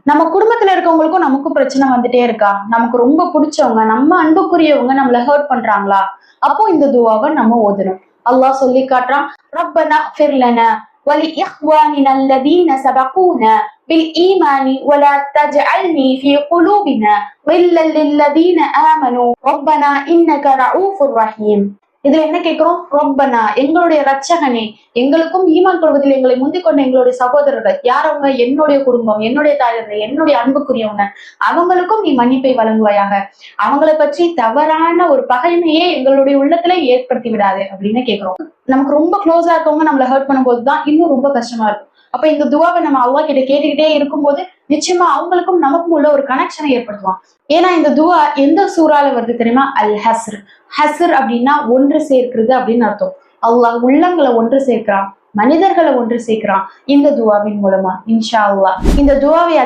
நம்ம குடும்பத்துல இருக்கவங்களுக்கும் நமக்கும் பிரச்சனை வந்துட்டே இருக்கா? நமக்கு ரொம்ப பிடிச்சவங்க, நம்ம அன்புக்குரியவங்க நம்மள ஹர்ட் பண்றாங்களா? அப்போ இந்த துவாவை நம்ம ஓதணும். அல்லாஹ் சொல்லி காட்டுறான், ரப்பனா இக்ஃபிர் லனா வலி இஹ்வானினா அல்லதீன சபகூனா பில் ஈமானி வலா தஜ்அல்னி ஃபீ குலூபினா கில்லல் லில்லதீன ஆமனூ ரப்பனா இன்னக ரഊஃபுர் ரஹீம். இதுல என்ன கேட்கிறோம்? ரொப்பனா, எங்களுடைய ரட்சகனே, எங்களுக்கும் ஈமான் கொள்வதில் எங்களை முந்திக் கொண்ட எங்களுடைய சகோதரர்கள் யார்? அவங்க என்னுடைய குடும்பம், என்னுடைய தாயர்கள், என்னுடைய அன்புக்குரியவங்க, அவங்களுக்கும் நீ மன்னிப்பை வழங்குவாயாக. அவங்களை பற்றி தவறான ஒரு பகைமையே எங்களுடைய உள்ளத்துல ஏற்படுத்தி விடாது அப்படின்னு கேட்கிறோம். நமக்கு ரொம்ப க்ளோஸா இருக்கவங்க நம்மளை ஹர்ட் பண்ணும்போதுதான் இன்னும் ரொம்ப கஷ்டமா இருக்கும். அப்ப இந்த துவாவை நம்ம அல்லாஹ் கிட்ட கேட்டுக்கிட்டே இருக்கும்போது நிச்சயமா அவங்களுக்கும் நமக்கும் உள்ள ஒரு கனெக்ஷனை ஏற்படுத்துவான். ஏன்னா இந்த துவா எந்த சூறால வருது தெரியுமா? அல் ஹஸ்ர். ஹஸ்ர் அப்படின்னா ஒன்று சேர்க்கிறது அப்படின்னு அர்த்தம். அல்லாஹ் உள்ளங்களை ஒன்று சேர்க்கிறான், மனிதர்களை ஒன்று சேர்க்கிறான் இந்த துவாவின் மூலமா. இன்ஷா அல்லாஹ் இந்த துவாவை